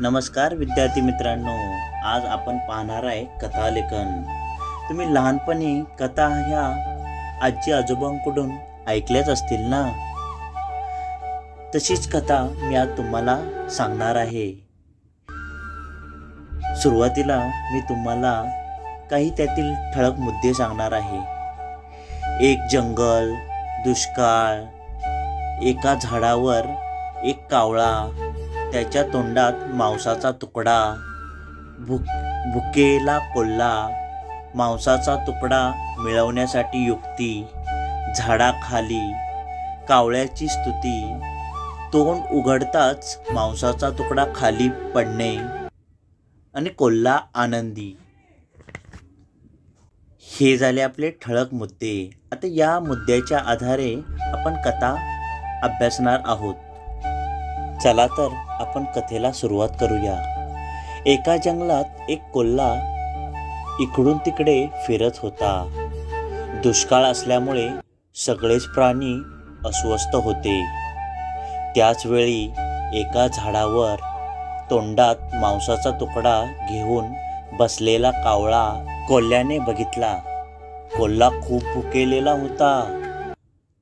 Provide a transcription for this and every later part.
नमस्कार विद्यार्थी मित्रांनो, आज आपण पाहणार आहे कथा लेखन। तुम्ही लहानपणी कथा ह्या आजी आजोबांकडून ऐकल्याच असतील ना। तशीच कथा मी आज तुम्हाला सांगणार आहे। सुरुवातीला मी तुम्हाला काही त्यातील ठळक मुद्दे सांगणार आहे। एक जंगल, दुष्काळ, एका झाडावर एक कावळा, त्याच्या तोंडात मांसाचा तुकडा, भुकेला कोल्हा, मांसाचा तुकडा मिळवण्यासाठी युक्ती, झाडाखाली कावळ्याची स्तुती, तोंड उघडताच मांसाचा तुकडा खाली पडणे आणि कोल्हा आनंदी। हे झाले आपले ठळक मुद्दे। आता या मुद्द्याच्या आधारे आपण कथा अभ्यासणार आहोत। चला तर आपण कथेला सुरुवात करूया। एका जंगलात एक कोल्हा इकडून तिकडे फिरत होता। दुष्काळ असल्यामुळे सगळेच प्राणी अस्वस्थ होते। त्याच वेळी एका झाडावर तोंडात मांसाचा तुकडा घेऊन बसलेला कावळा कोल्ह्याने बघितला। कोल्हा खूप भुकेलेला होता।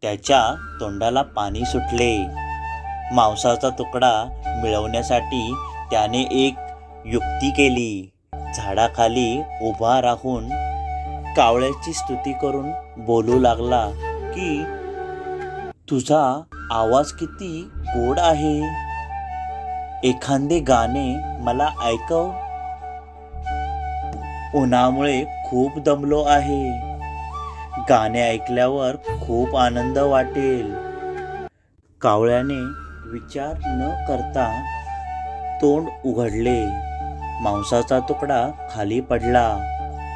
त्याच्या तोंडाला पाणी सुटले। मांसाचा तुकडा मिळवण्यासाठी त्याने एक युक्ती केली। झाडाखाली उभा राहून कावळ्याची स्तुती करून बोलू लागला की तुझा आवाज किती गोड आहे, एखादे गाणे मला ऐकव, उन्हामुळे खूप दमलो आहे, गाणे ऐकल्यावर खूप आनंद वाटेल। कावळ्याने विचार न करता तोंड उघडले। मांसाचा तुकडा खाली पडला।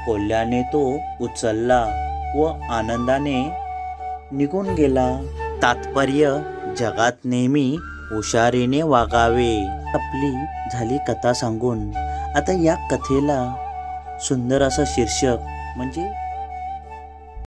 कोल्ह्याने तो उचलला व आनंदाने निघून गेला। तात्पर्य, जगात नेहमी हुशारीने वागावे। आपली झाली कथा सांगून। आता या कथेला सुंदर असं शीर्षक म्हणजे